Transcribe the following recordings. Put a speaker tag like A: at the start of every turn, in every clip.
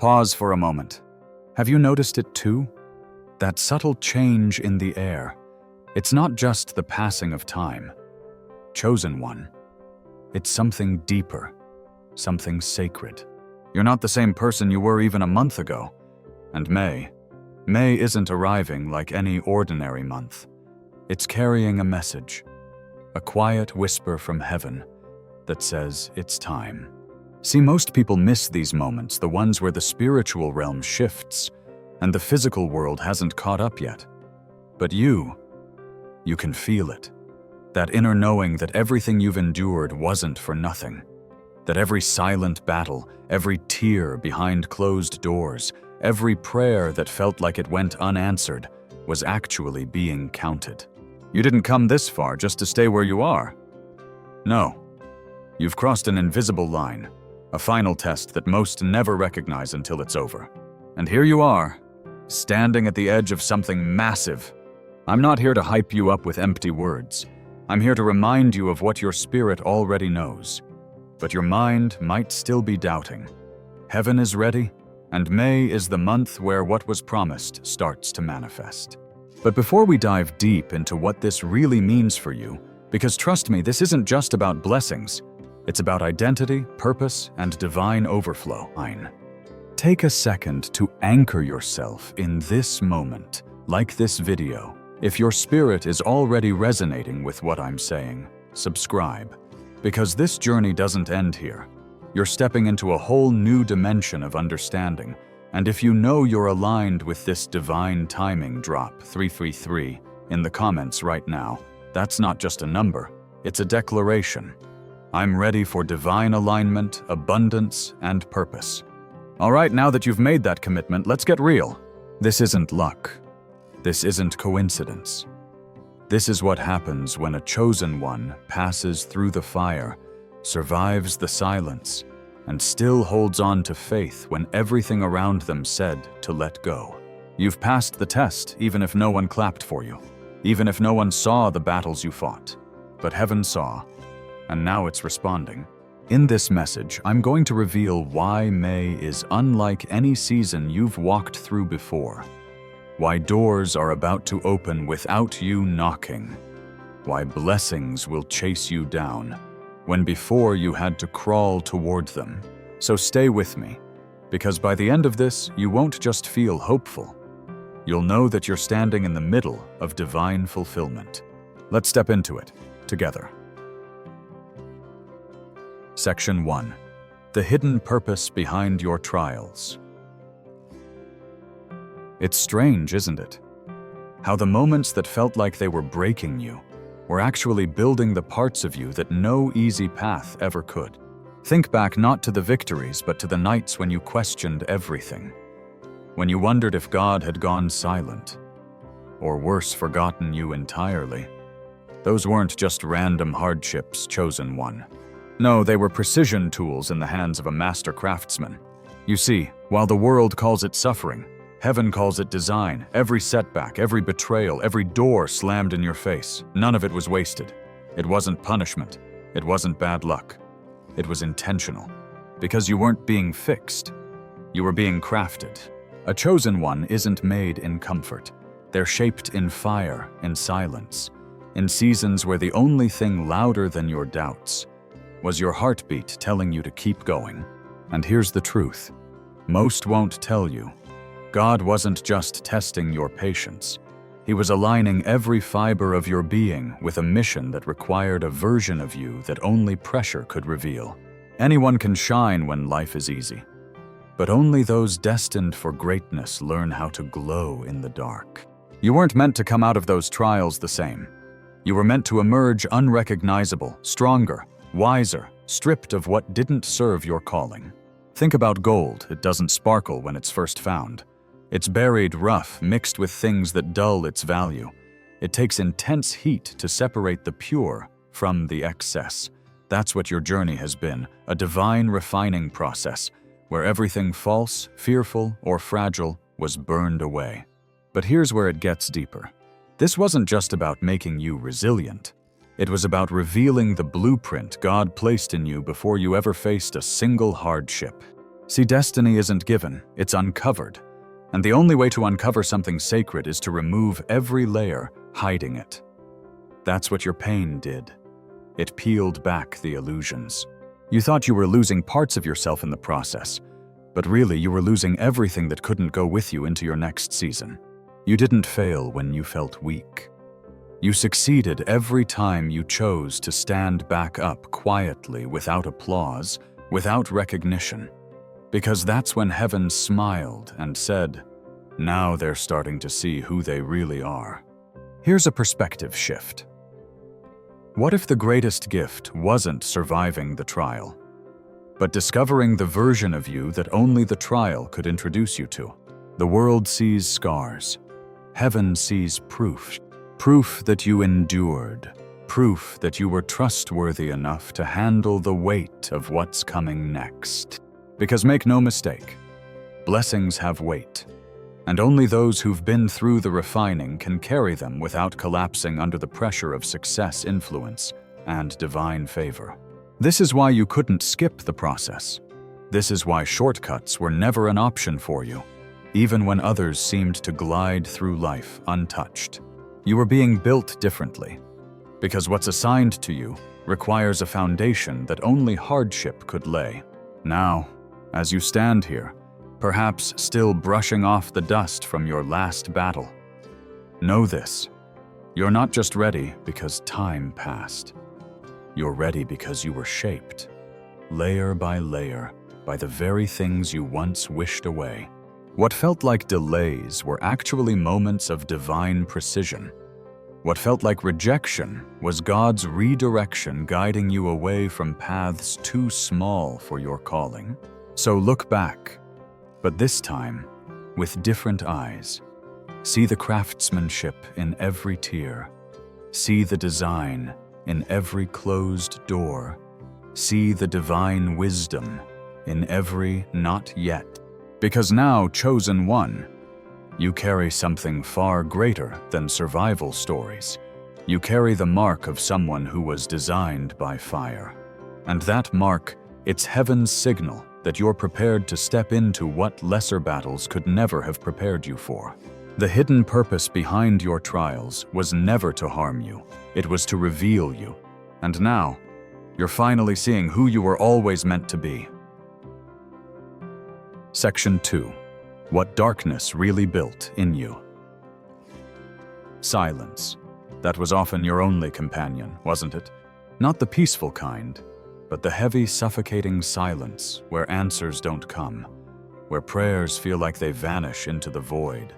A: Pause for a moment. Have you noticed it too? That subtle change in the air. It's not just the passing of time. Chosen one. It's something deeper, something sacred. You're not the same person you were even a month ago. And May isn't arriving like any ordinary month. It's carrying a message, a quiet whisper from heaven that says it's time. See, most people miss these moments, the ones where the spiritual realm shifts and the physical world hasn't caught up yet. But you can feel it. That inner knowing that everything you've endured wasn't for nothing. That every silent battle, every tear behind closed doors, every prayer that felt like it went unanswered was actually being counted. You didn't come this far just to stay where you are. No. You've crossed an invisible line, a final test that most never recognize until it's over. And here you are, standing at the edge of something massive. I'm not here to hype you up with empty words. I'm here to remind you of what your spirit already knows. But your mind might still be doubting. Heaven is ready, and May is the month where what was promised starts to manifest. But before we dive deep into what this really means for you, because trust me, this isn't just about blessings. It's about identity, purpose, and divine overflow. Take a second to anchor yourself in this moment, like this video. If your spirit is already resonating with what I'm saying, subscribe. Because this journey doesn't end here. You're stepping into a whole new dimension of understanding. And if you know you're aligned with this divine timing, drop 333 in the comments right now. That's not just a number, it's a declaration. I'm ready for divine alignment, abundance, and purpose. All right, now that you've made that commitment, let's get real. This isn't luck. This isn't coincidence. This is what happens when a chosen one passes through the fire, survives the silence, and still holds on to faith when everything around them said to let go. You've passed the test, even if no one clapped for you, even if no one saw the battles you fought. But heaven saw, and now it's responding. In this message, I'm going to reveal why May is unlike any season you've walked through before. Why doors are about to open without you knocking. Why blessings will chase you down when before you had to crawl toward them. So stay with me, because by the end of this, you won't just feel hopeful. You'll know that you're standing in the middle of divine fulfillment. Let's step into it together. Section 1. The hidden purpose behind your trials. It's strange, isn't it? How the moments that felt like they were breaking you were actually building the parts of you that no easy path ever could. Think back not to the victories, but to the nights when you questioned everything. When you wondered if God had gone silent, or worse, forgotten you entirely. Those weren't just random hardships, chosen one. No, they were precision tools in the hands of a master craftsman. You see, while the world calls it suffering, heaven calls it design. Every setback, every betrayal, every door slammed in your face, none of it was wasted. It wasn't punishment. It wasn't bad luck. It was intentional. Because you weren't being fixed. You were being crafted. A chosen one isn't made in comfort. They're shaped in fire, in silence, in seasons where the only thing louder than your doubts was your heartbeat telling you to keep going. And here's the truth. Most won't tell you. God wasn't just testing your patience. He was aligning every fiber of your being with a mission that required a version of you that only pressure could reveal. Anyone can shine when life is easy, but only those destined for greatness learn how to glow in the dark. You weren't meant to come out of those trials the same. You were meant to emerge unrecognizable, stronger, wiser, stripped of what didn't serve your calling. Think about gold. It doesn't sparkle when it's first found. It's buried rough, mixed with things that dull its value. It takes intense heat to separate the pure from the excess. That's what your journey has been, a divine refining process, where everything false, fearful, or fragile was burned away. But here's where it gets deeper. This wasn't just about making you resilient. It was about revealing the blueprint God placed in you before you ever faced a single hardship. See, destiny isn't given, it's uncovered. And the only way to uncover something sacred is to remove every layer hiding it. That's what your pain did. It peeled back the illusions. You thought you were losing parts of yourself in the process, but really you were losing everything that couldn't go with you into your next season. You didn't fail when you felt weak. You succeeded every time you chose to stand back up quietly, without applause, without recognition. Because that's when heaven smiled and said, now they're starting to see who they really are. Here's a perspective shift. What if the greatest gift wasn't surviving the trial, but discovering the version of you that only the trial could introduce you to? The world sees scars. Heaven sees proof. Proof that you endured. Proof that you were trustworthy enough to handle the weight of what's coming next. Because make no mistake, blessings have weight, and only those who've been through the refining can carry them without collapsing under the pressure of success, influence, and divine favor. This is why you couldn't skip the process. This is why shortcuts were never an option for you, even when others seemed to glide through life untouched. You were being built differently, because what's assigned to you requires a foundation that only hardship could lay. Now, as you stand here, perhaps still brushing off the dust from your last battle, know this: you're not just ready because time passed. You're ready because you were shaped, layer by layer, by the very things you once wished away. What felt like delays were actually moments of divine precision. What felt like rejection was God's redirection, guiding you away from paths too small for your calling. So look back, but this time with different eyes. See the craftsmanship in every tear. See the design in every closed door. See the divine wisdom in every not yet. Because now, chosen one, you carry something far greater than survival stories. You carry the mark of someone who was designed by fire. And that mark, it's heaven's signal that you're prepared to step into what lesser battles could never have prepared you for. The hidden purpose behind your trials was never to harm you. It was to reveal you. And now, you're finally seeing who you were always meant to be. Section 2. What darkness really built in you. Silence. That was often your only companion, wasn't it? Not the peaceful kind, but the heavy, suffocating silence where answers don't come, where prayers feel like they vanish into the void,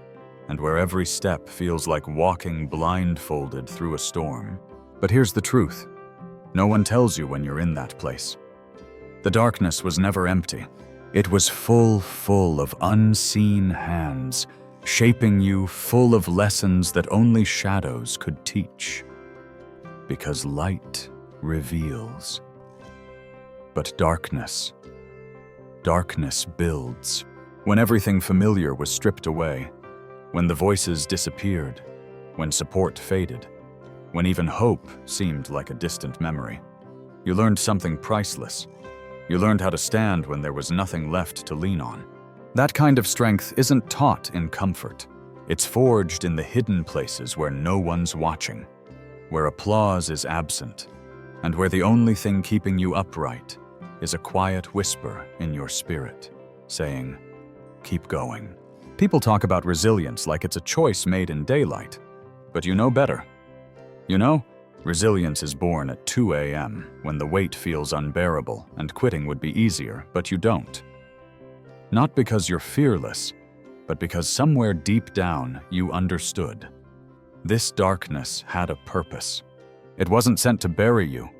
A: and where every step feels like walking blindfolded through a storm. But here's the truth. No one tells you when you're in that place. The darkness was never empty. It was full of unseen hands, shaping you, full of lessons that only shadows could teach. Because light reveals. But darkness builds. When everything familiar was stripped away, when the voices disappeared, when support faded, when even hope seemed like a distant memory, you learned something priceless. You learned how to stand when there was nothing left to lean on. That kind of strength isn't taught in comfort. It's forged in the hidden places where no one's watching, where applause is absent, and where the only thing keeping you upright is a quiet whisper in your spirit, saying, keep going. People talk about resilience like it's a choice made in daylight, but you know better. You know, resilience is born at 2 a.m. when the weight feels unbearable and quitting would be easier, but you don't. Not because you're fearless, but because somewhere deep down you understood. This darkness had a purpose. It wasn't sent to bury you.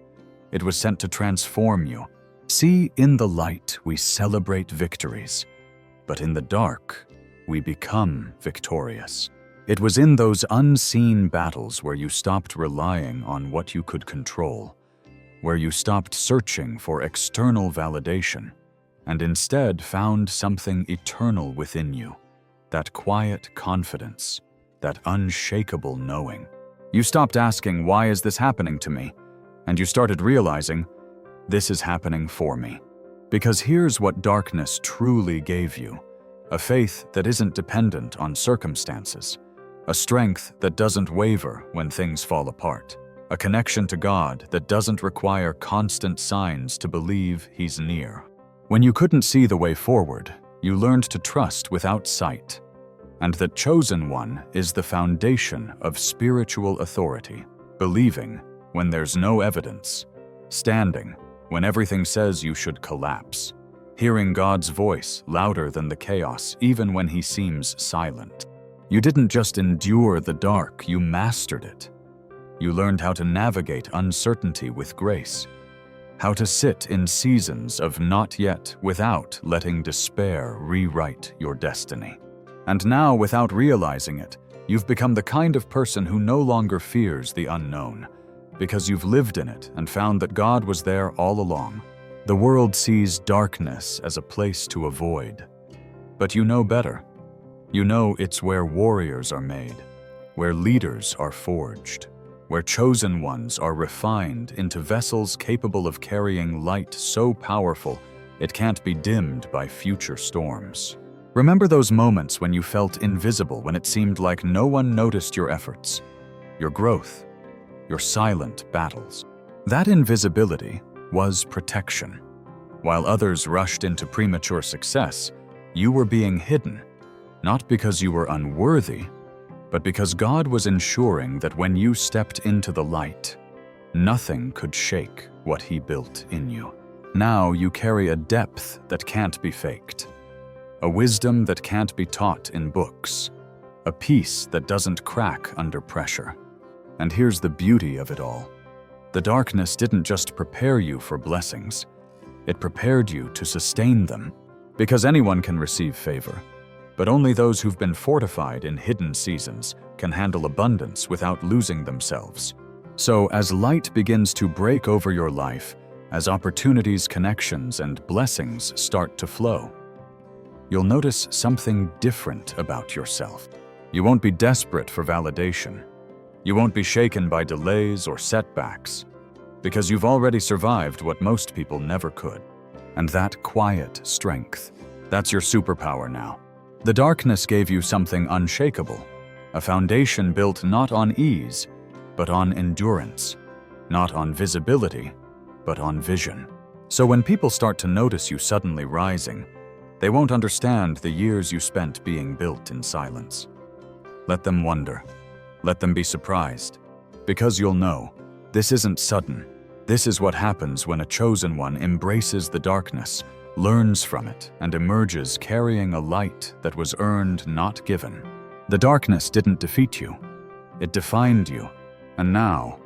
A: It was sent to transform you. See, in the light we celebrate victories, but in the dark we become victorious. It was in those unseen battles where you stopped relying on what you could control, where you stopped searching for external validation, and instead found something eternal within you, that quiet confidence, that unshakable knowing. You stopped asking, why is this happening to me? And you started realizing, this is happening for me. Because here's what darkness truly gave you: a faith that isn't dependent on circumstances, a strength that doesn't waver when things fall apart, a connection to God that doesn't require constant signs to believe He's near. When you couldn't see the way forward, you learned to trust without sight, and that Chosen One is the foundation of spiritual authority, believing when there's no evidence, standing when everything says you should collapse, hearing God's voice louder than the chaos even when He seems silent. You didn't just endure the dark, you mastered it. You learned how to navigate uncertainty with grace, how to sit in seasons of not yet without letting despair rewrite your destiny. And now, without realizing it, you've become the kind of person who no longer fears the unknown, because you've lived in it and found that God was there all along. The world sees darkness as a place to avoid, but you know better. You know it's where warriors are made, where leaders are forged, where chosen ones are refined into vessels capable of carrying light so powerful it can't be dimmed by future storms. Remember those moments when you felt invisible, when it seemed like no one noticed your efforts, your growth, your silent battles. That invisibility was protection. While others rushed into premature success, you were being hidden, not because you were unworthy, but because God was ensuring that when you stepped into the light, nothing could shake what He built in you. Now you carry a depth that can't be faked, a wisdom that can't be taught in books, a peace that doesn't crack under pressure. And here's the beauty of it all. The darkness didn't just prepare you for blessings, it prepared you to sustain them. Because anyone can receive favor, but only those who've been fortified in hidden seasons can handle abundance without losing themselves. So as light begins to break over your life, as opportunities, connections, and blessings start to flow, you'll notice something different about yourself. You won't be desperate for validation. You won't be shaken by delays or setbacks, because you've already survived what most people never could. And that quiet strength, that's your superpower now. The darkness gave you something unshakable, a foundation built not on ease, but on endurance, not on visibility, but on vision. So when people start to notice you suddenly rising, they won't understand the years you spent being built in silence. Let them wonder. Let them be surprised. Because you'll know, this isn't sudden. This is what happens when a chosen one embraces the darkness, learns from it, and emerges carrying a light that was earned, not given. The darkness didn't defeat you. It defined you. And now,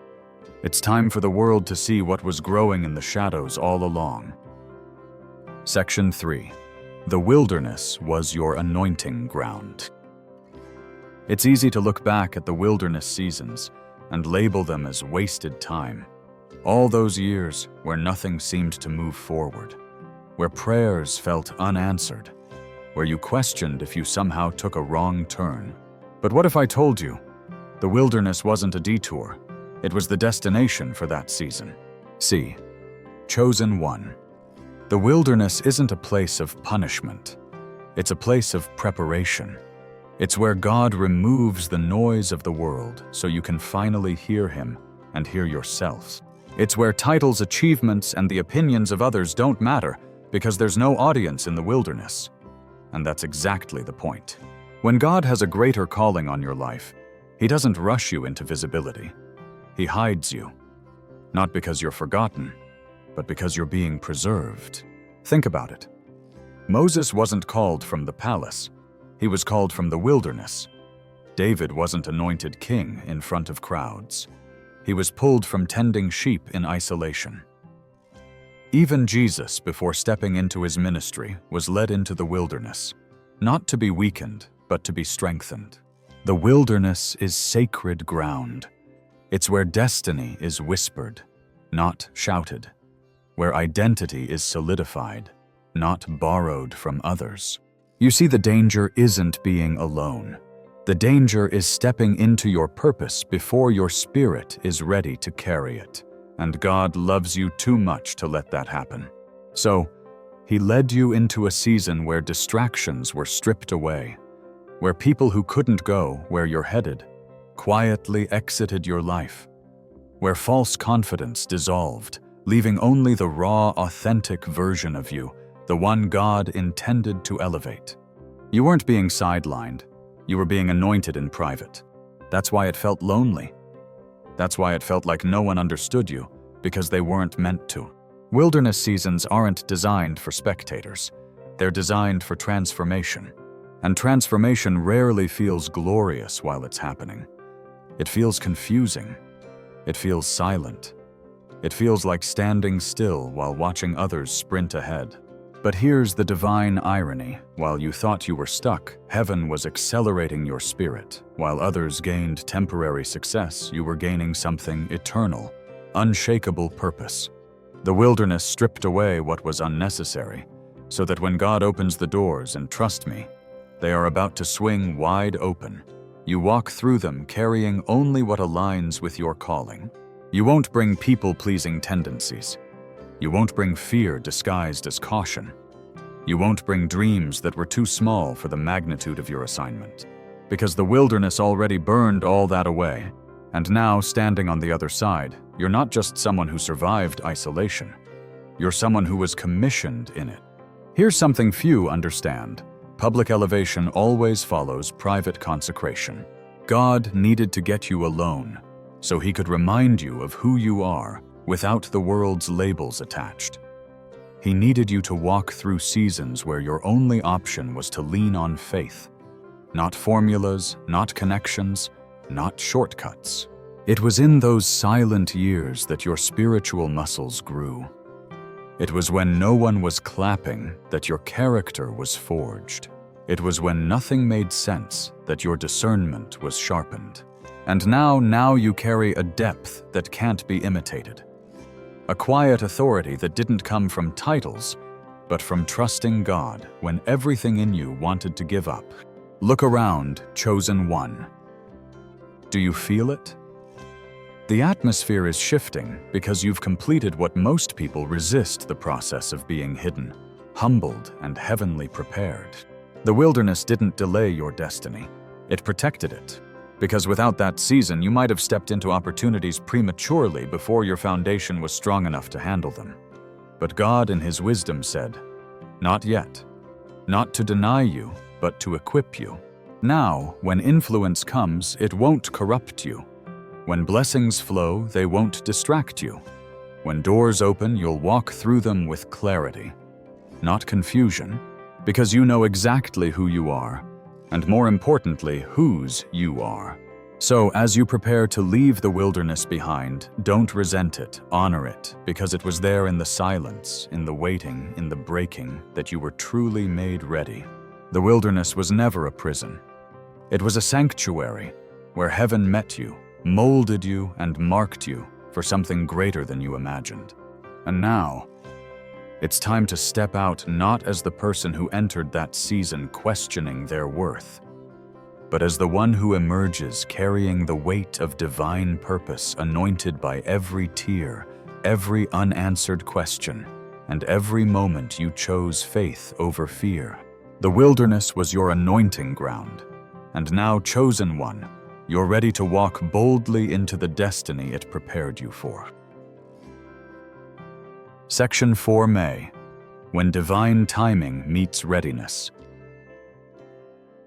A: it's time for the world to see what was growing in the shadows all along. Section 3. The wilderness was your anointing ground. It's easy to look back at the wilderness seasons and label them as wasted time. All those years where nothing seemed to move forward, where prayers felt unanswered, where you questioned if you somehow took a wrong turn. But what if I told you, the wilderness wasn't a detour, it was the destination for that season? See, Chosen One. The wilderness isn't a place of punishment, it's a place of preparation. It's where God removes the noise of the world so you can finally hear Him and hear yourself. It's where titles, achievements, and the opinions of others don't matter because there's no audience in the wilderness. And that's exactly the point. When God has a greater calling on your life, He doesn't rush you into visibility. He hides you, not because you're forgotten, but because you're being preserved. Think about it. Moses wasn't called from the palace. He was called from the wilderness. David wasn't anointed king in front of crowds. He was pulled from tending sheep in isolation. Even Jesus, before stepping into His ministry, was led into the wilderness, not to be weakened, but to be strengthened. The wilderness is sacred ground. It's where destiny is whispered, not shouted, where identity is solidified, not borrowed from others. You see, the danger isn't being alone. The danger is stepping into your purpose before your spirit is ready to carry it. And God loves you too much to let that happen. So, He led you into a season where distractions were stripped away, where people who couldn't go where you're headed quietly exited your life, where false confidence dissolved, leaving only the raw, authentic version of you, the one God intended to elevate. You weren't being sidelined, you were being anointed in private. That's why it felt lonely. That's why it felt like no one understood you, because they weren't meant to. Wilderness seasons aren't designed for spectators. They're designed for transformation. And transformation rarely feels glorious while it's happening. It feels confusing. It feels silent. It feels like standing still while watching others sprint ahead. But here's the divine irony. While you thought you were stuck, heaven was accelerating your spirit. While others gained temporary success, you were gaining something eternal, unshakable purpose. The wilderness stripped away what was unnecessary, so that when God opens the doors, and trust me, they are about to swing wide open, you walk through them carrying only what aligns with your calling. You won't bring people-pleasing tendencies. You won't bring fear disguised as caution. You won't bring dreams that were too small for the magnitude of your assignment. Because the wilderness already burned all that away, and now, standing on the other side, you're not just someone who survived isolation. You're someone who was commissioned in it. Here's something few understand. Public elevation always follows private consecration. God needed to get you alone, so He could remind you of who you are without the world's labels attached. He needed you to walk through seasons where your only option was to lean on faith. Not formulas, not connections, not shortcuts. It was in those silent years that your spiritual muscles grew. It was when no one was clapping that your character was forged. It was when nothing made sense that your discernment was sharpened. And now you carry a depth that can't be imitated. A quiet authority that didn't come from titles, but from trusting God when everything in you wanted to give up. Look around, chosen one. Do you feel it? The atmosphere is shifting because you've completed what most people resist the process of being hidden, humbled, and heavenly prepared. The wilderness didn't delay your destiny. It protected it. Because without that season, you might have stepped into opportunities prematurely before your foundation was strong enough to handle them. But God in His wisdom said, "Not yet. Not to deny you, but to equip you." Now, when influence comes, it won't corrupt you. When blessings flow, they won't distract you. When doors open, you'll walk through them with clarity, not confusion, because you know exactly who you are, and more importantly, whose you are. So, as you prepare to leave the wilderness behind, don't resent it, honor it, because it was there in the silence, in the waiting, in the breaking, that you were truly made ready. The wilderness was never a prison. It was a sanctuary where heaven met you, molded you, and marked you for something greater than you imagined. And now, it's time to step out not as the person who entered that season questioning their worth, but as the one who emerges carrying the weight of divine purpose, anointed by every tear, every unanswered question, and every moment you chose faith over fear. The wilderness was your anointing ground, and now, chosen one, you're ready to walk boldly into the destiny it prepared you for. Section 4 May, when divine timing meets readiness.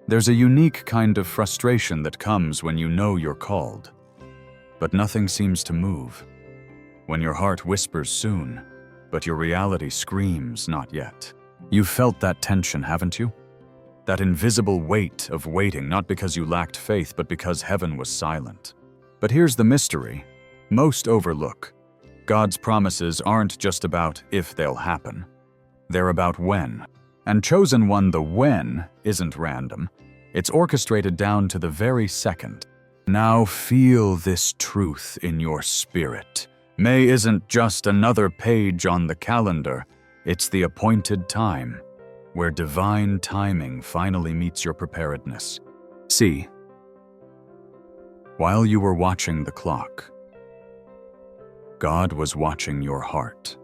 A: There's a unique kind of frustration that comes when you know you're called, but nothing seems to move. When your heart whispers soon, but your reality screams not yet. You've felt that tension, haven't you? That invisible weight of waiting, not because you lacked faith, but because heaven was silent. But here's the mystery most overlook. God's promises aren't just about if they'll happen. They're about when. And chosen one, the when isn't random. It's orchestrated down to the very second. Now feel this truth in your spirit. May isn't just another page on the calendar. It's the appointed time, where divine timing finally meets your preparedness. See, while you were watching the clock, God was watching your heart.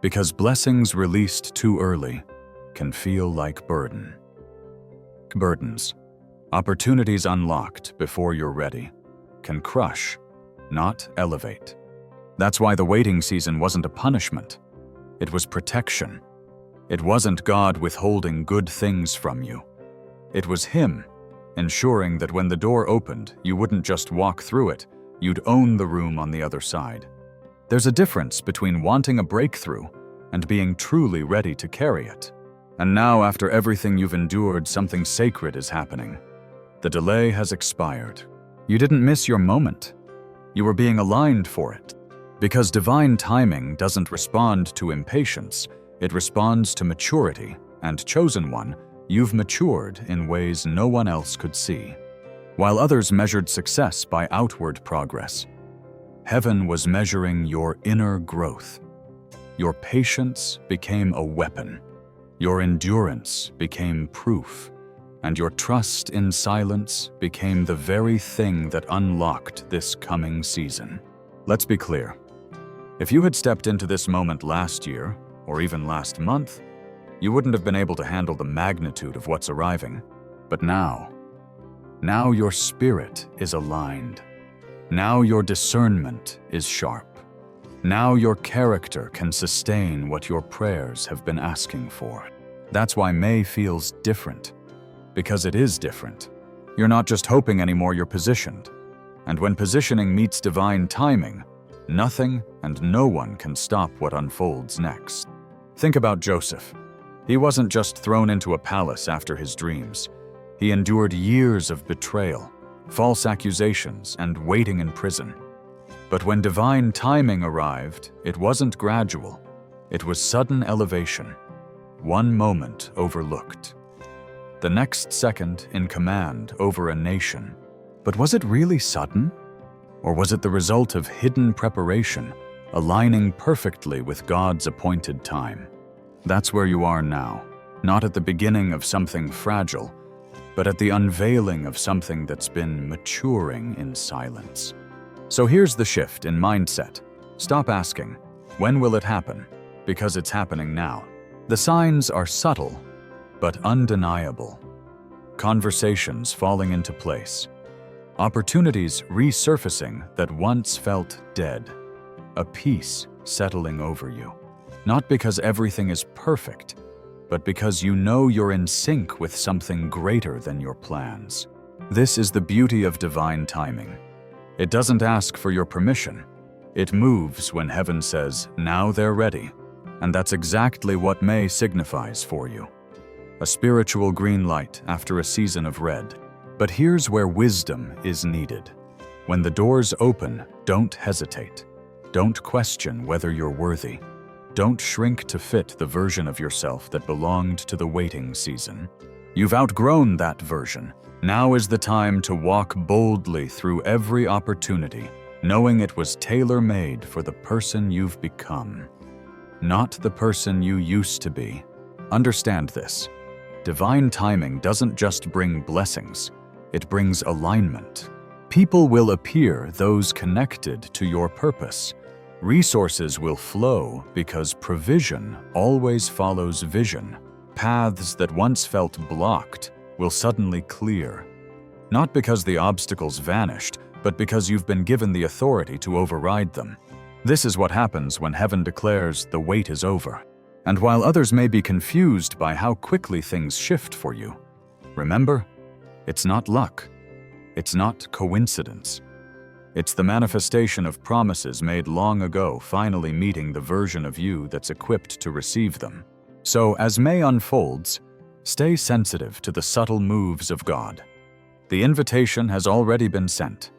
A: Because blessings released too early can feel like burdens. Opportunities unlocked before you're ready can crush, not elevate. That's why the waiting season wasn't a punishment. It was protection. It wasn't God withholding good things from you. It was Him ensuring that when the door opened, you wouldn't just walk through it, you'd own the room on the other side. There's a difference between wanting a breakthrough and being truly ready to carry it. And now, after everything you've endured, something sacred is happening. The delay has expired. You didn't miss your moment. You were being aligned for it. Because divine timing doesn't respond to impatience, it responds to maturity, and chosen one, you've matured in ways no one else could see. While others measured success by outward progress, heaven was measuring your inner growth. Your patience became a weapon. Your endurance became proof. And your trust in silence became the very thing that unlocked this coming season. Let's be clear. If you had stepped into this moment last year, or even last month, you wouldn't have been able to handle the magnitude of what's arriving. But now your spirit is aligned. Now your discernment is sharp. Now your character can sustain what your prayers have been asking for. That's why May feels different. Because it is different. You're not just hoping anymore, you're positioned. And when positioning meets divine timing, nothing and no one can stop what unfolds next. Think about Joseph. He wasn't just thrown into a palace after his dreams. He endured years of betrayal, false accusations, and waiting in prison. But when divine timing arrived, it wasn't gradual. It was sudden elevation. One moment overlooked. The next second in command over a nation. But was it really sudden? Or was it the result of hidden preparation, aligning perfectly with God's appointed time? That's where you are now, not at the beginning of something fragile, but at the unveiling of something that's been maturing in silence. So here's the shift in mindset. Stop asking, when will it happen? Because it's happening now. The signs are subtle, but undeniable. Conversations falling into place. Opportunities resurfacing that once felt dead. A peace settling over you. Not because everything is perfect, but because you know you're in sync with something greater than your plans. This is the beauty of divine timing. It doesn't ask for your permission. It moves when heaven says, now they're ready. And that's exactly what May signifies for you. A spiritual green light after a season of red. But here's where wisdom is needed. When the doors open, don't hesitate. Don't question whether you're worthy. Don't shrink to fit the version of yourself that belonged to the waiting season. You've outgrown that version. Now is the time to walk boldly through every opportunity, knowing it was tailor-made for the person you've become, not the person you used to be. Understand this. Divine timing doesn't just bring blessings, it brings alignment. People will appear, those connected to your purpose. Resources will flow because provision always follows vision. Paths that once felt blocked will suddenly clear. Not because the obstacles vanished, but because you've been given the authority to override them. This is what happens when heaven declares the wait is over. And while others may be confused by how quickly things shift for you, remember, it's not luck. It's not coincidence. It's the manifestation of promises made long ago finally meeting the version of you that's equipped to receive them. So, as May unfolds, stay sensitive to the subtle moves of God. The invitation has already been sent.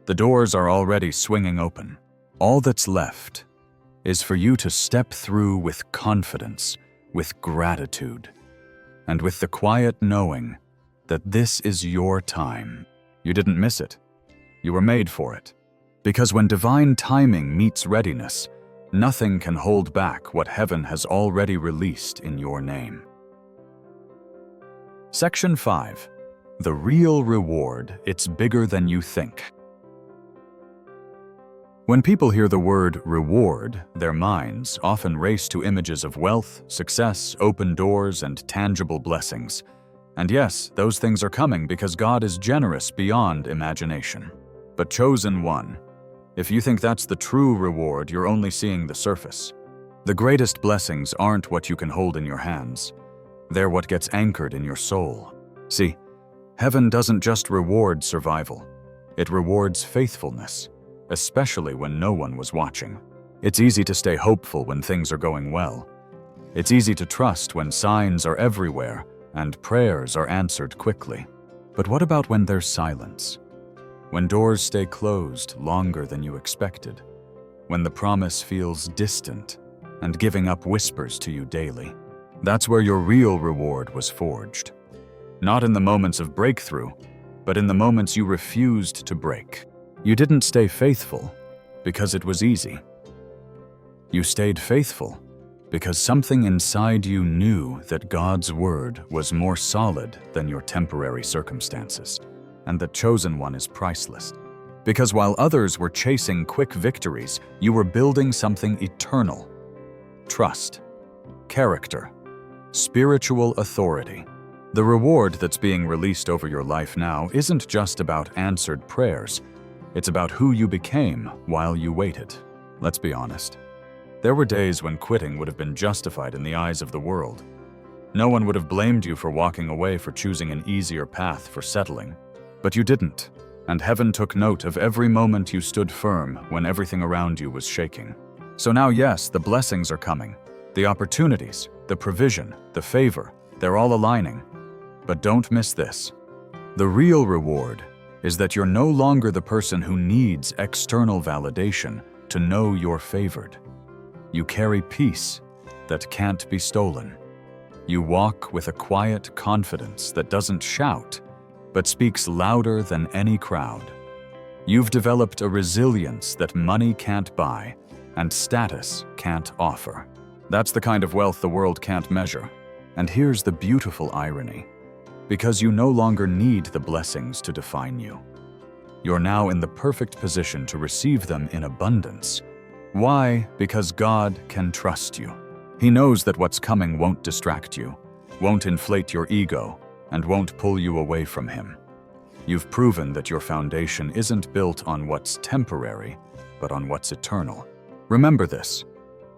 A: The doors are already swinging open. All that's left is for you to step through with confidence, with gratitude, and with the quiet knowing that this is your time. You didn't miss it. You were made for it. Because when divine timing meets readiness, nothing can hold back what heaven has already released in your name. Section 5. The real reward, it's bigger than you think. When people hear the word reward, their minds often race to images of wealth, success, open doors, and tangible blessings. And yes, those things are coming because God is generous beyond imagination. But chosen one, if you think that's the true reward, you're only seeing the surface. The greatest blessings aren't what you can hold in your hands. They're what gets anchored in your soul. See, heaven doesn't just reward survival. It rewards faithfulness, especially when no one was watching. It's easy to stay hopeful when things are going well. It's easy to trust when signs are everywhere and prayers are answered quickly. But what about when there's silence? When doors stay closed longer than you expected? When the promise feels distant and giving up whispers to you daily? That's where your real reward was forged. Not in the moments of breakthrough, but in the moments you refused to break. You didn't stay faithful because it was easy. You stayed faithful because something inside you knew that God's word was more solid than your temporary circumstances, and that chosen one is priceless. Because while others were chasing quick victories, you were building something eternal. Trust, character, spiritual authority. The reward that's being released over your life now isn't just about answered prayers. It's about who you became while you waited. Let's be honest. There were days when quitting would have been justified in the eyes of the world. No one would have blamed you for walking away, for choosing an easier path, for settling. But you didn't, and heaven took note of every moment you stood firm when everything around you was shaking. So now, yes, the blessings are coming. The opportunities, the provision, the favor, they're all aligning. But don't miss this. The real reward is that you're no longer the person who needs external validation to know you're favored. You carry peace that can't be stolen. You walk with a quiet confidence that doesn't shout, but speaks louder than any crowd. You've developed a resilience that money can't buy and status can't offer. That's the kind of wealth the world can't measure. And here's the beautiful irony. Because you no longer need the blessings to define you. You're now in the perfect position to receive them in abundance. Why? Because God can trust you. He knows that what's coming won't distract you, won't inflate your ego, and won't pull you away from Him. You've proven that your foundation isn't built on what's temporary, but on what's eternal. Remember this.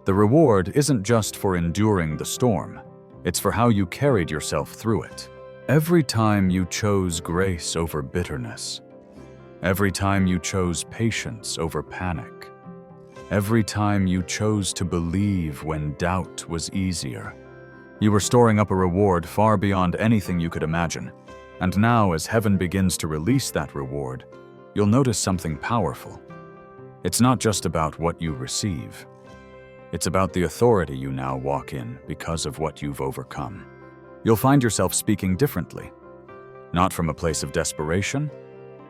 A: The reward isn't just for enduring the storm. It's for how you carried yourself through it. Every time you chose grace over bitterness, every time you chose patience over panic, every time you chose to believe when doubt was easier, you were storing up a reward far beyond anything you could imagine. And now, as heaven begins to release that reward, you'll notice something powerful. It's not just about what you receive. It's about the authority you now walk in because of what you've overcome. You'll find yourself speaking differently, not from a place of desperation,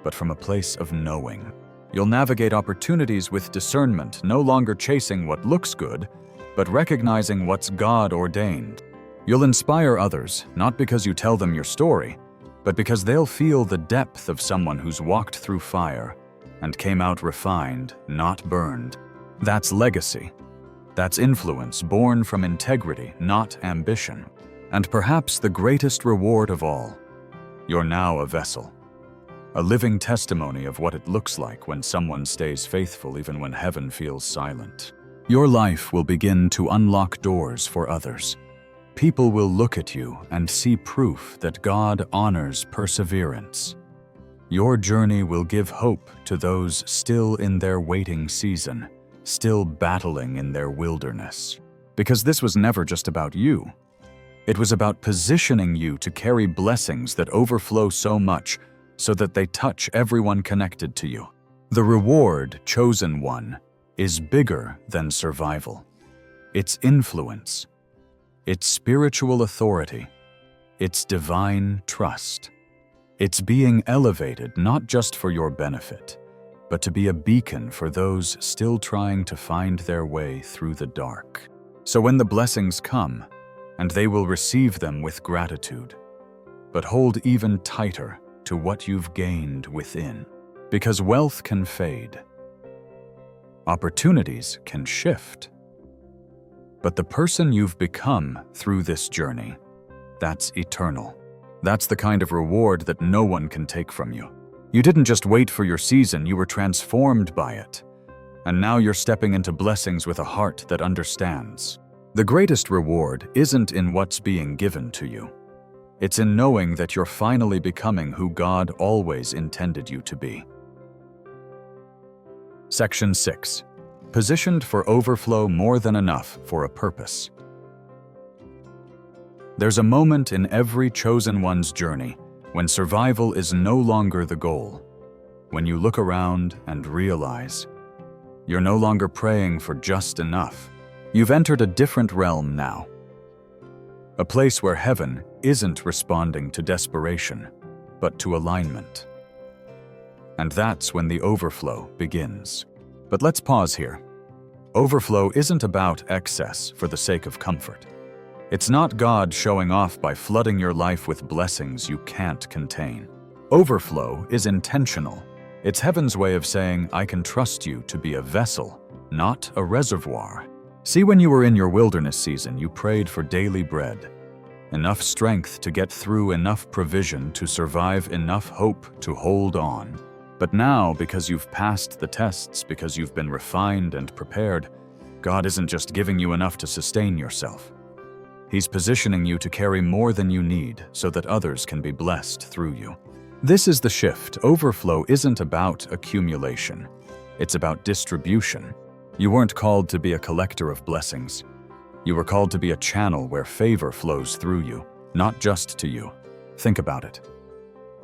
A: but from a place of knowing. You'll navigate opportunities with discernment, no longer chasing what looks good, but recognizing what's God ordained. You'll inspire others, not because you tell them your story, but because they'll feel the depth of someone who's walked through fire and came out refined, not burned. That's legacy. That's influence born from integrity, not ambition. And perhaps the greatest reward of all, you're now a vessel. A living testimony of what it looks like when someone stays faithful even when heaven feels silent. Your life will begin to unlock doors for others. People will look at you and see proof that God honors perseverance. Your journey will give hope to those still in their waiting season, still battling in their wilderness. Because this was never just about you. It was about positioning you to carry blessings that overflow so much so that they touch everyone connected to you. The reward, chosen one, is bigger than survival. It's influence. It's spiritual authority. It's divine trust. It's being elevated not just for your benefit, but to be a beacon for those still trying to find their way through the dark. So when the blessings come, and they will receive them with gratitude, but hold even tighter to what you've gained within. Because wealth can fade, Opportunities can shift. But the person you've become through this journey, that's eternal. That's the kind of reward that no one can take from you. You didn't just wait for your season, you were transformed by it. And now you're stepping into blessings with a heart that understands. The greatest reward isn't in what's being given to you. It's in knowing that you're finally becoming who God always intended you to be. Section 6. Positioned for overflow more than enough for a purpose. There's a moment in every chosen one's journey when survival is no longer the goal. When you look around and realize you're no longer praying for just enough. You've entered a different realm now. A place where heaven isn't responding to desperation, but to alignment. And that's when the overflow begins. But let's pause here. Overflow isn't about excess for the sake of comfort. It's not God showing off by flooding your life with blessings you can't contain. Overflow is intentional. It's heaven's way of saying, I can trust you to be a vessel, not a reservoir. See, when you were in your wilderness season, you prayed for daily bread, enough strength to get through, enough provision to survive, enough hope to hold on. But now, because you've passed the tests, because you've been refined and prepared, God isn't just giving you enough to sustain yourself. He's positioning you to carry more than you need so that others can be blessed through you. This is the shift. Overflow isn't about accumulation. It's about distribution. You weren't called to be a collector of blessings. You were called to be a channel where favor flows through you, not just to you. Think about it.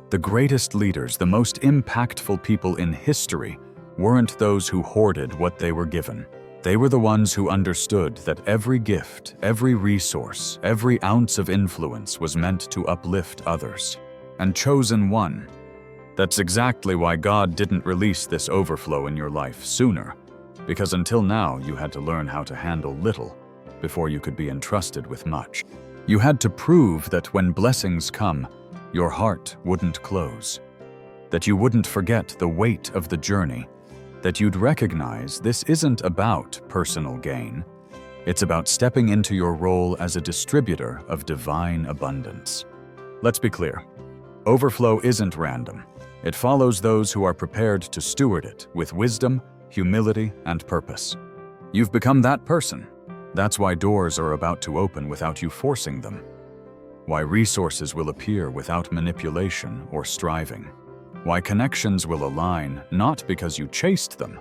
A: The greatest leaders, the most impactful people in history, weren't those who hoarded what they were given. They were the ones who understood that every gift, every resource, every ounce of influence was meant to uplift others. And chosen one. That's exactly why God didn't release this overflow in your life sooner, because until now you had to learn how to handle little before you could be entrusted with much. You had to prove that when blessings come, your heart wouldn't close, that you wouldn't forget the weight of the journey, that you'd recognize this isn't about personal gain. It's about stepping into your role as a distributor of divine abundance. Let's be clear. Overflow isn't random. It follows those who are prepared to steward it with wisdom, humility, and purpose. You've become that person. That's why doors are about to open without you forcing them. Why resources will appear without manipulation or striving. Why connections will align not because you chased them,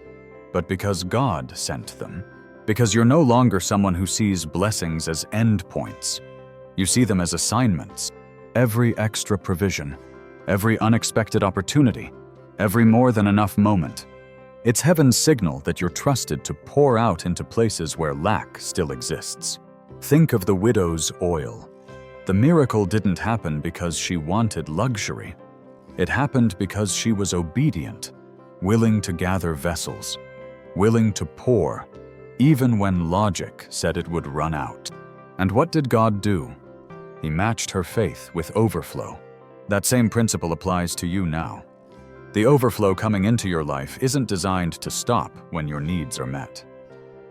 A: but because God sent them. Because you're no longer someone who sees blessings as endpoints. You see them as assignments. Every extra provision, every unexpected opportunity, every more than enough moment. It's heaven's signal that you're trusted to pour out into places where lack still exists. Think of the widow's oil. The miracle didn't happen because she wanted luxury. It happened because she was obedient, willing to gather vessels, willing to pour, even when logic said it would run out. And what did God do? He matched her faith with overflow. That same principle applies to you now. The overflow coming into your life isn't designed to stop when your needs are met.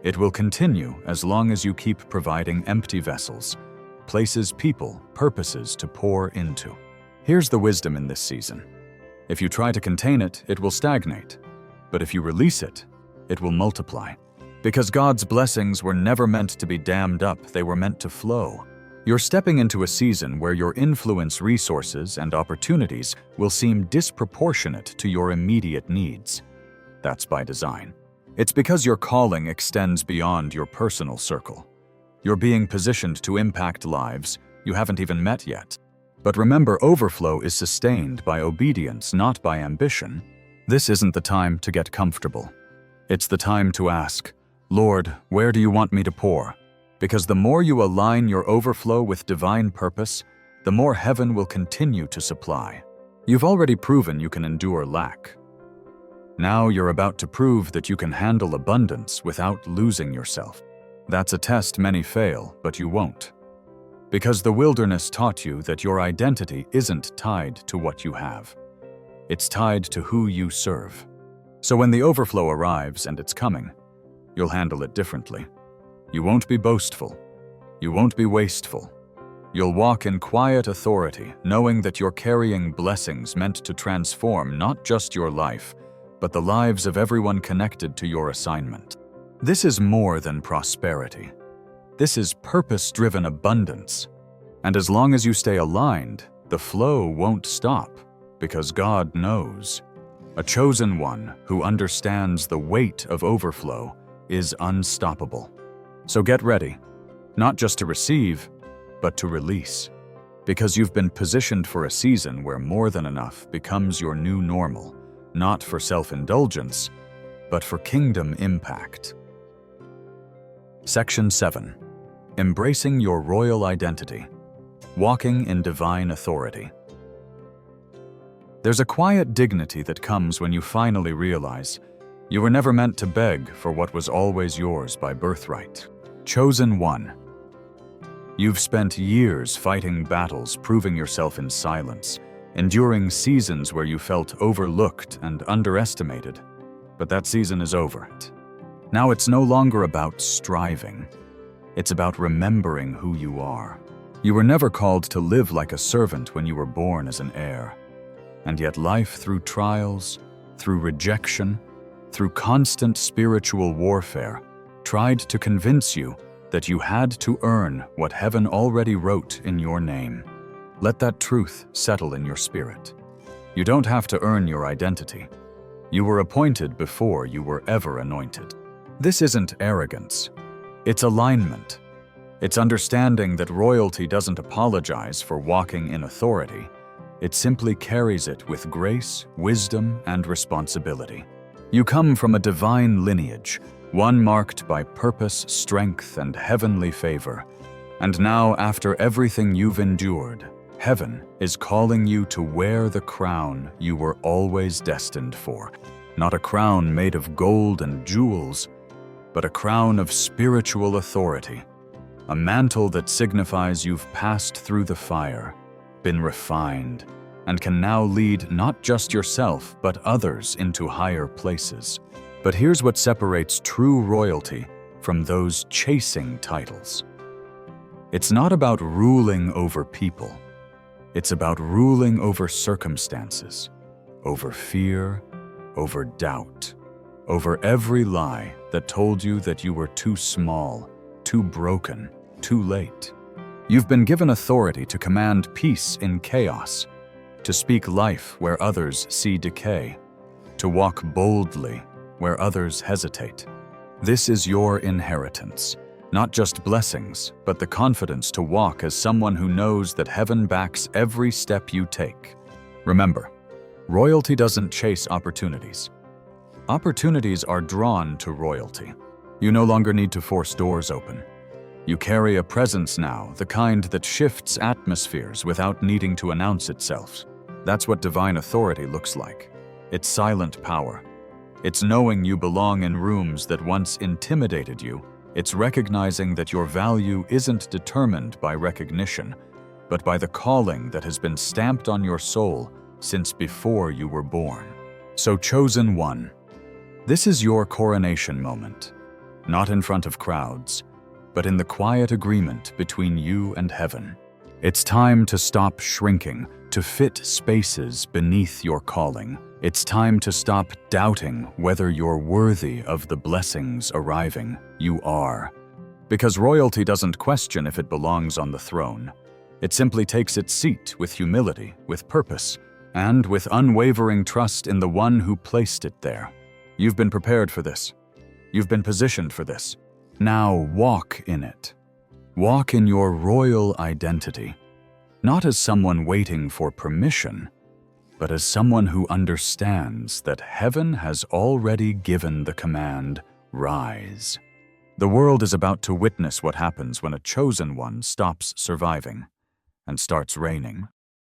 A: It will continue as long as you keep providing empty vessels, places, people, purposes to pour into. Here's the wisdom in this season. If you try to contain it, it will stagnate. But if you release it, it will multiply. Because God's blessings were never meant to be dammed up, they were meant to flow. You're stepping into a season where your influence, resources, and opportunities will seem disproportionate to your immediate needs. That's by design. It's because your calling extends beyond your personal circle. You're being positioned to impact lives you haven't even met yet. But remember, overflow is sustained by obedience, not by ambition. This isn't the time to get comfortable. It's the time to ask, Lord, where do you want me to pour? Because the more you align your overflow with divine purpose, the more heaven will continue to supply. You've already proven you can endure lack. Now you're about to prove that you can handle abundance without losing yourself. That's a test many fail, but you won't. Because the wilderness taught you that your identity isn't tied to what you have. It's tied to who you serve. So when the overflow arrives, and it's coming, you'll handle it differently. You won't be boastful. You won't be wasteful. You'll walk in quiet authority, knowing that you're carrying blessings meant to transform not just your life, but the lives of everyone connected to your assignment. This is more than prosperity. This is purpose-driven abundance. And as long as you stay aligned, the flow won't stop, because God knows. A chosen one who understands the weight of overflow is unstoppable. So get ready, not just to receive, but to release. Because you've been positioned for a season where more than enough becomes your new normal, not for self-indulgence, but for kingdom impact. Section 7. Embracing your royal identity. Walking in divine authority. There's a quiet dignity that comes when you finally realize you were never meant to beg for what was always yours by birthright. Chosen one. You've spent years fighting battles, proving yourself in silence, enduring seasons where you felt overlooked and underestimated. But that season is over. Now it's no longer about striving. It's about remembering who you are. You were never called to live like a servant when you were born as an heir. And yet life, through trials, through rejection, through constant spiritual warfare, tried to convince you that you had to earn what heaven already wrote in your name. Let that truth settle in your spirit. You don't have to earn your identity. You were appointed before you were ever anointed. This isn't arrogance. It's alignment. It's understanding that royalty doesn't apologize for walking in authority. It simply carries it with grace, wisdom, and responsibility. You come from a divine lineage, one marked by purpose, strength, and heavenly favor. And now, after everything you've endured, heaven is calling you to wear the crown you were always destined for. Not a crown made of gold and jewels, but a crown of spiritual authority. A mantle that signifies you've passed through the fire, been refined, and can now lead not just yourself, but others into higher places. But here's what separates true royalty from those chasing titles. It's not about ruling over people. It's about ruling over circumstances, over fear, over doubt, over every lie that told you that you were too small, too broken, too late. You've been given authority to command peace in chaos, to speak life where others see decay, to walk boldly where others hesitate. This is your inheritance, not just blessings, but the confidence to walk as someone who knows that heaven backs every step you take. Remember, royalty doesn't chase opportunities. Opportunities are drawn to royalty. You no longer need to force doors open. You carry a presence now, the kind that shifts atmospheres without needing to announce itself. That's what divine authority looks like. It's silent power. It's knowing you belong in rooms that once intimidated you. It's recognizing that your value isn't determined by recognition, but by the calling that has been stamped on your soul since before you were born. So, chosen one, this is your coronation moment, not in front of crowds, but in the quiet agreement between you and heaven. It's time to stop shrinking, to fit spaces beneath your calling. It's time to stop doubting whether you're worthy of the blessings arriving. You are. Because royalty doesn't question if it belongs on the throne. It simply takes its seat with humility, with purpose, and with unwavering trust in the one who placed it there. You've been prepared for this. You've been positioned for this. Now walk in it. Walk in your royal identity, not as someone waiting for permission, but as someone who understands that heaven has already given the command, rise. The world is about to witness what happens when a chosen one stops surviving and starts reigning.